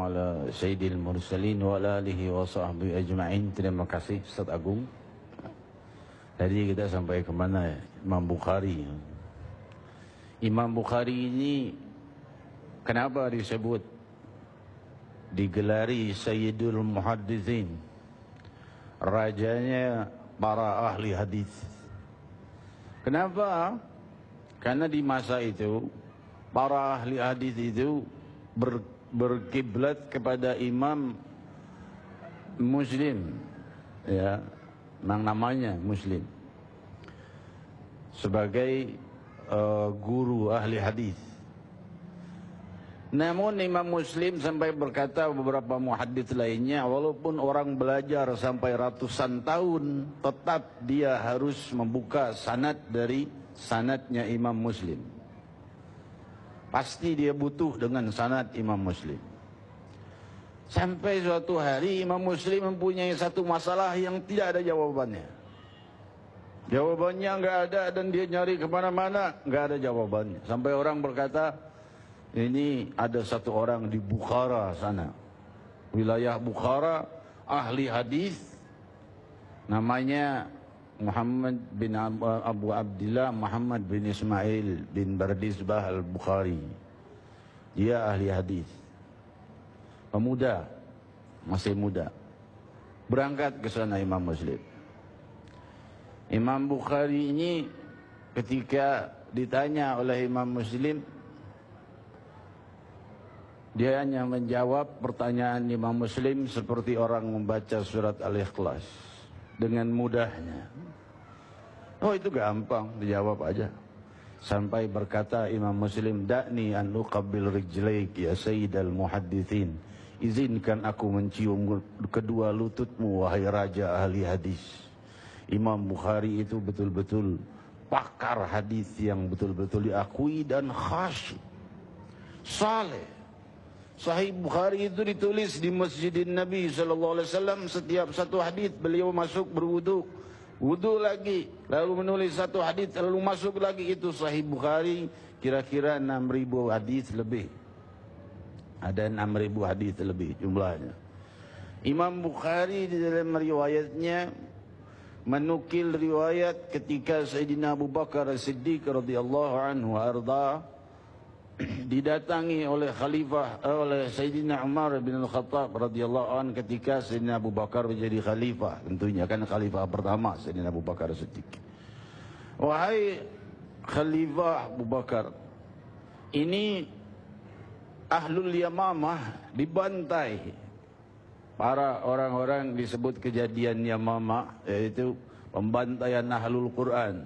ala sayyidil mursalin wa ala alihi wa sahbihi ajma'in. Terima kasih Ustaz Agung. Tadi kita sampai ke mana? Imam Bukhari. Imam Bukhari ini kenapa disebut digelari Sayyidul Muhaddithin, rajanya para ahli hadis? Kenapa? Karena di masa itu para ahli hadis itu berkiblat kepada Imam Muslim, ya, namanya Muslim, sebagai guru ahli hadis. Namun Imam Muslim sampai berkata beberapa muhaddits lainnya, walaupun orang belajar sampai ratusan tahun, tetap dia harus membuka sanad dari sanadnya Imam Muslim. Pasti dia butuh dengan sanad Imam Muslim. Sampai suatu hari Imam Muslim mempunyai satu masalah yang tidak ada jawabannya. Jawabannya nggak ada dan dia nyari kemana-mana, nggak ada jawabannya. Sampai orang berkata, ini ada satu orang di Bukhara sana, wilayah Bukhara, ahli hadis, namanya Muhammad bin Abu Abdillah Muhammad bin Ismail bin Bardizbah al-Bukhari. Dia ahli hadis, pemuda, masih muda. Berangkat ke sana Imam Muslim. Imam Bukhari ini ketika ditanya oleh Imam Muslim, dia hanya menjawab pertanyaan Imam Muslim seperti orang membaca surat Al-Ikhlas dengan mudahnya. Oh, itu gampang, dijawab aja. Sampai berkata Imam Muslim, "Da'ni an uqabbil rijlaik ya sayyidal muhaddithin." Izinkan aku mencium kedua lututmu wahai raja ahli hadis. Imam Bukhari itu betul-betul pakar hadis yang betul-betul diakui dan khasyid, saleh. Sahih Bukhari itu ditulis di Masjidin Nabi SAW. Setiap satu hadis beliau masuk berwudu, wudu lagi, lalu menulis satu hadis, lalu masuk lagi. Itu Sahih Bukhari, kira-kira 6.000 hadis lebih. Ada 6.000 hadis lebih jumlahnya. Imam Bukhari di dalam riwayatnya menukil riwayat ketika Sayyidina Abu Bakar As-Siddiq radhiyallahu anhu arda didatangi oleh khalifah oleh Sayyidina Umar bin Al-Khattab radhiyallahu anhu ketika Sayyidina Abu Bakar menjadi khalifah. Tentunya kan khalifah pertama Sayyidina Abu Bakar As-Siddiq. Wahai Khalifah Abu Bakar, ini Ahlul Yamamah dibantai. Para orang-orang disebut kejadian Yamamah, yaitu pembantaian Ahlul Quran.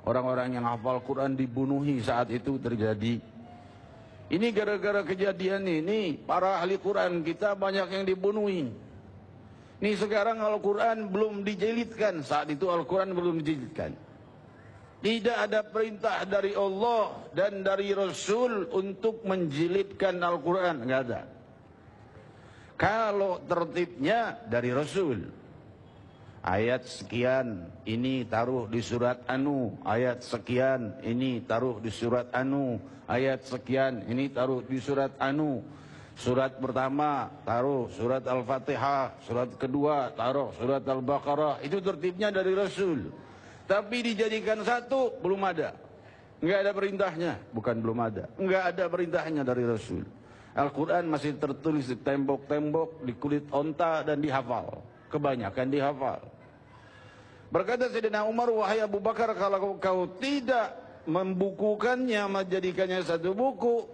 Orang-orang yang hafal Quran dibunuhi saat itu terjadi. Ini gara-gara kejadian ini, para ahli Quran kita banyak yang dibunuhi. Ini sekarang Al-Quran belum dijilidkan. Saat itu Al-Quran belum dijilidkan. Tidak ada perintah dari Allah dan dari Rasul untuk menjilidkan Al-Quran. Enggak ada. Kalau tertibnya dari Rasul, ayat sekian ini taruh di surat Anu, ayat sekian ini taruh di surat Anu, ayat sekian ini taruh di surat Anu. Surat pertama taruh surat Al-Fatihah, surat kedua taruh surat Al-Baqarah. Itu tertibnya dari Rasul. Tapi dijadikan satu, belum ada. Enggak ada perintahnya, bukan belum ada. Enggak ada perintahnya dari Rasul. Al-Quran masih tertulis di tembok-tembok, di kulit onta dan dihafal. Kebanyakan dihafal. Berkata Sayyidina Umar, wahai Abu Bakar, kalau kau tidak membukukannya, menjadikannya satu buku,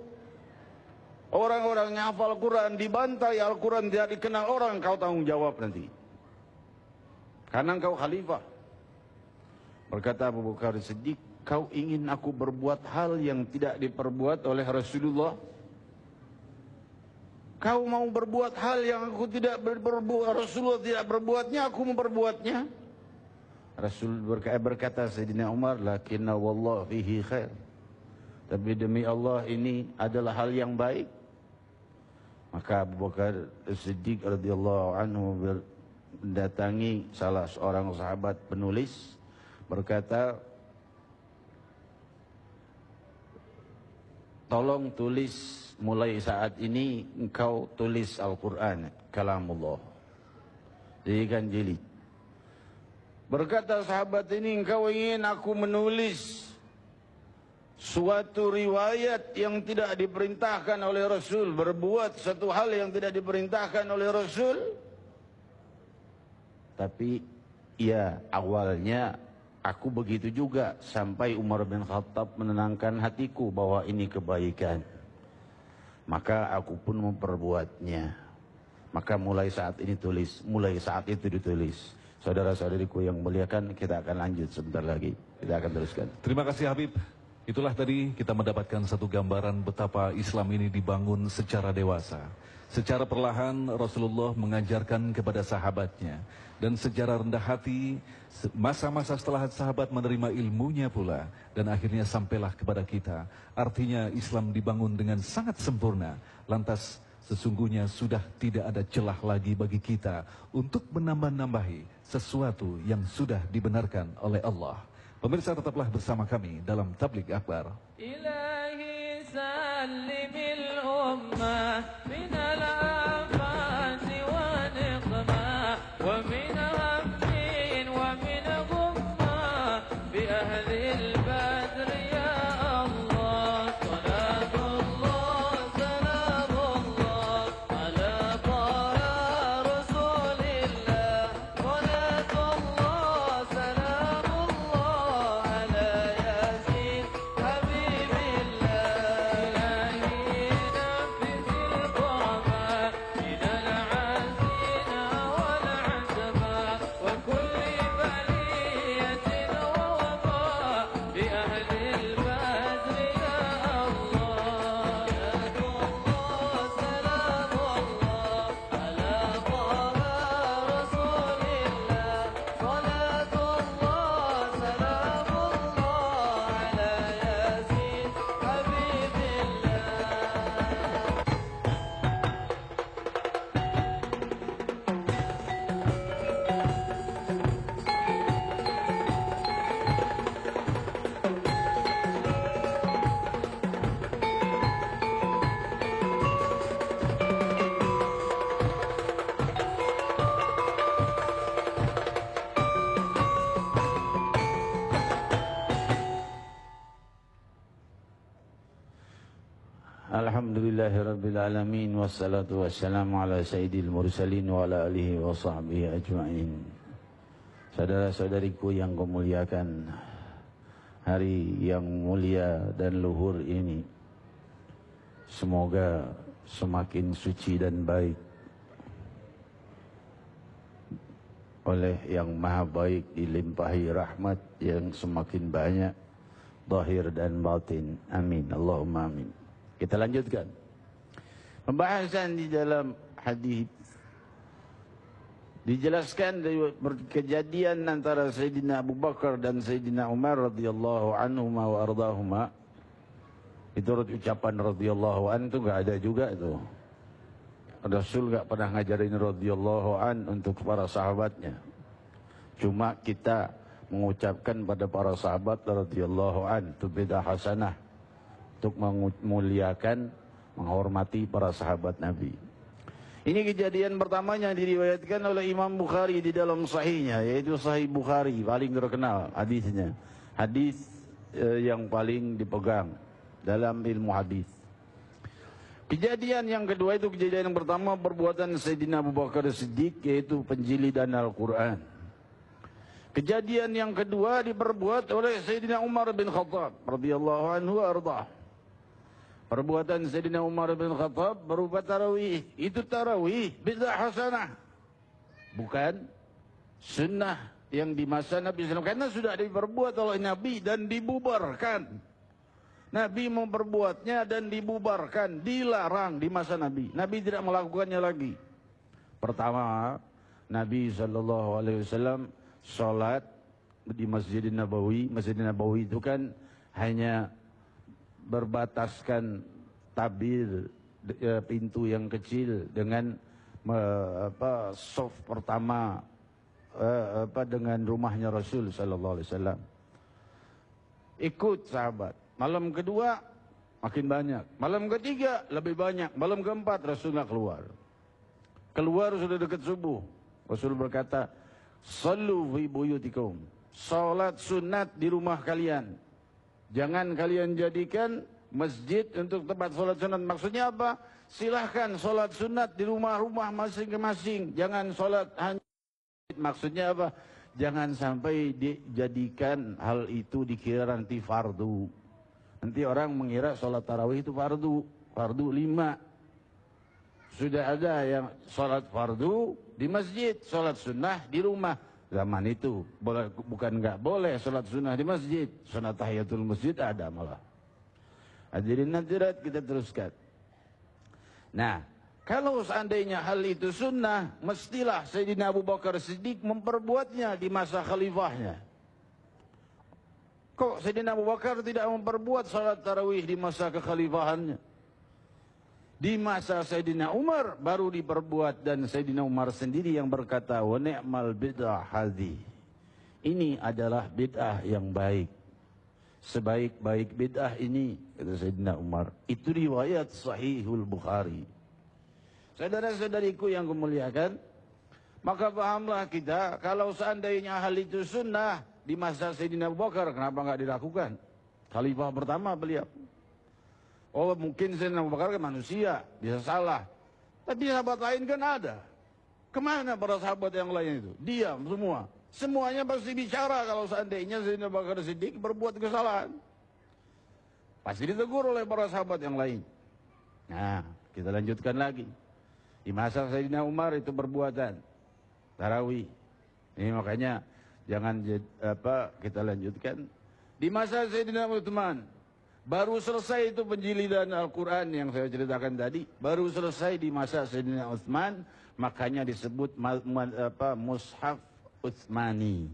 orang-orang yang hafal Quran dibantai, Al-Quran tidak dikenal orang, kau tanggung jawab nanti. Karena kau khalifah. Berkata Abu Bakar Siddiq, kau ingin aku berbuat hal yang tidak diperbuat oleh Rasulullah? Kau mau berbuat hal yang aku tidak berbuat, Rasulullah tidak berbuatnya, aku memperbuatnya. Rasul berkata Sayyidina Umar, lakinna wallah fihi khair. Tapi demi Allah ini adalah hal yang baik. Maka Abu Bakar Siddiq radhiyallahu anhu mendatangi salah seorang sahabat penulis, berkata, tolong tulis mulai saat ini engkau tulis Al-Quran, kalamullah. Jadikan jilid. Berkata sahabat ini, engkau ingin aku menulis suatu riwayat yang tidak diperintahkan oleh Rasul, berbuat satu hal yang tidak diperintahkan oleh Rasul? Tapi ya, awalnya aku begitu juga, sampai Umar bin Khattab menenangkan hatiku bahwa ini kebaikan. Maka aku pun memperbuatnya. Maka mulai saat ini tulis, mulai saat itu ditulis. Saudara-saudariku yang muliakan, kita akan lanjut sebentar lagi. Kita akan teruskan. Terima kasih Habib. Itulah tadi kita mendapatkan satu gambaran betapa Islam ini dibangun secara dewasa. Secara perlahan Rasulullah mengajarkan kepada sahabatnya. Dan secara rendah hati, masa-masa setelah sahabat menerima ilmunya pula. Dan akhirnya sampailah kepada kita. Artinya Islam dibangun dengan sangat sempurna. Lantas sesungguhnya sudah tidak ada celah lagi bagi kita untuk menambah-nambahi sesuatu yang sudah dibenarkan oleh Allah. Pemirsa, tetaplah bersama kami dalam Tabligh Akbar. Ilahi salimil ummah minal afati wa niqmah wa min hammin wa min ghummah bi ahlil badr ya Allah. Salatullah, salamullah ala taha rasulillah. Salatullah, salamullah ala yasin habibillah. Ilahi nafizil qurba min al-azina wal-azba wa kulli baliyatin wa waba bi ahlil badr ya Allah. Salatullah, salamullah ala taha rasulillah. Salatullah, salamullah ala yasin habibillah. Alhamdulillahirrabbilalamin. Wassalatu wassalamu ala sayyidil mursalin wa ala alihi wa sahbihi ajma'in. Saudara-saudariku yang kumuliakan, hari yang mulia dan luhur ini semoga semakin suci dan baik oleh yang maha baik, dilimpahi rahmat yang semakin banyak, zahir dan batin. Amin. Allahumma amin. Kita lanjutkan pembahasan di dalam hadis. Dijelaskan dari kejadian antara Sayyidina Abu Bakar dan Sayyidina Umar radhiyallahu anhuma wa ardahuma. Itu ucapan radhiyallahu an itu enggak ada juga itu. Rasul enggak pernah ngajarin radhiyallahu an untuk para sahabatnya. Cuma kita mengucapkan pada para sahabat radhiyallahu an, itu bid'ah hasanah. Untuk memuliakan, menghormati para sahabat Nabi. Ini kejadian pertama yang diriwayatkan oleh Imam Bukhari di dalam sahihnya, yaitu Sahih Bukhari, paling terkenal hadisnya. Hadis yang paling dipegang dalam ilmu hadis. Kejadian yang kedua itu kejadian yang pertama, perbuatan Sayyidina Abu Bakar Siddiq, yaitu penjilidan Al-Quran. Kejadian yang kedua diperbuat oleh Sayyidina Umar bin Khattab radhiyallahu anhu arda. Perbuatan Sayyidina Umar bin Khattab berupa tarawih. Itu tarawih bid'ah hasanah, bukan sunnah yang di masa Nabi SAW, karena sudah diperbuat oleh Nabi dan dibubarkan. Nabi memperbuatnya dan dibubarkan, dilarang di masa Nabi. Nabi tidak melakukannya lagi. Pertama, Nabi SAW sholat di Masjidin Nabawi. Masjidin Nabawi itu kan hanya berbataskan tabir pintu yang kecil dengan soft pertama dengan rumahnya Rasul sallallahu alaihi wasallam. Ikut sahabat. Malam kedua makin banyak. Malam ketiga lebih banyak. Malam keempat Rasulullah keluar. Keluar sudah dekat subuh. Rasul berkata, "Sallu fi buyutikum." Salat sunat di rumah kalian. Jangan kalian jadikan masjid untuk tempat salat sunat. Maksudnya apa? Silahkan salat sunat di rumah-rumah masing-masing. Jangan salat hanya. Maksudnya apa? Jangan sampai dijadikan hal itu dikira nanti fardu. Nanti orang mengira sholat tarawih itu fardu 5. Sudah ada yang sholat fardu di masjid, sholat sunnah di rumah. Zaman itu bukan nggak boleh sholat sunnah di masjid, sunat tahiyatul masjid ada malah. Hadirin hadirat, kita teruskan. Nah, kalau seandainya hal itu sunnah, mestilah Sayyidina Abu Bakar Siddiq memperbuatnya di masa khalifahnya. Kok Sayyidina Abu Bakar tidak memperbuat salat tarawih di masa kekhalifahannya? Di masa Sayyidina Umar baru diperbuat, dan Sayyidina Umar sendiri yang berkata, "Wa ni'mal bid'ah hadhi." Ini adalah bid'ah yang baik. Sebaik-baik bid'ah ini, kata Sayyidina Umar. Itu riwayat Sahihul Bukhari. Saudara-saudariku yang kemuliakan, maka pahamlah kita, kalau seandainya hal itu sunnah di masa Sayyidina Abu Bakar, kenapa nggak dilakukan? Khalifah pertama beliau. Oh, mungkin Sayyidina Abu Bakar kan manusia, bisa salah. Tapi sahabat lain kan ada. Kemana para sahabat yang lain itu? Diam semua. Semuanya pasti bicara kalau seandainya Sayyidina Abu Bakar Siddiq berbuat kesalahan. Pasti ditegur oleh para sahabat yang lain. Nah, kita lanjutkan lagi. Di masa Sayyidina Umar itu perbuatan tarawih. Ini makanya jangan kita lanjutkan. Di masa Sayyidina Utsman baru selesai itu penjilidan Al-Quran yang saya ceritakan tadi. Baru selesai di masa Sayyidina Utsman, makanya disebut Mushaf Utsmani.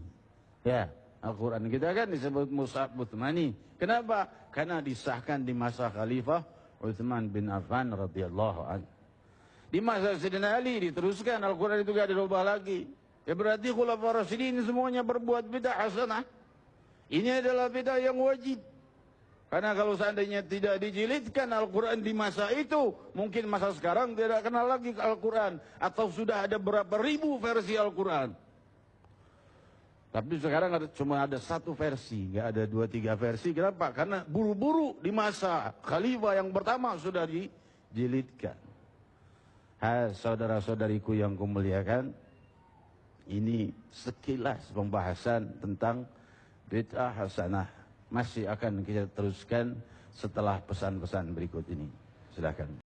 Ya, Al-Quran kita kan disebut Mushaf Utsmani. Kenapa? Karena disahkan di masa Khalifah Utsman bin Affan radhiyallahu anhu. Di masa Sayyidina Ali diteruskan Al-Quran itu gak dirubah lagi. Ya berarti Khulafaur Rasyidin semuanya berbuat bid'ah hasanah. Ini adalah bid'ah yang wajib. Karena kalau seandainya tidak dijilidkan Al-Quran di masa itu, mungkin masa sekarang tidak kenal lagi Al-Quran. Atau sudah ada berapa ribu versi Al-Quran. Tapi sekarang cuma ada 1 versi, nggak ada 2-3 versi. Kenapa? Karena buru-buru di masa Khalifah yang pertama sudah dijilidkan. Saudara-saudariku yang kumuliakan, ini sekilas pembahasan tentang bid'ah hasanah. Masih akan kita teruskan setelah pesan-pesan berikut ini. Silakan.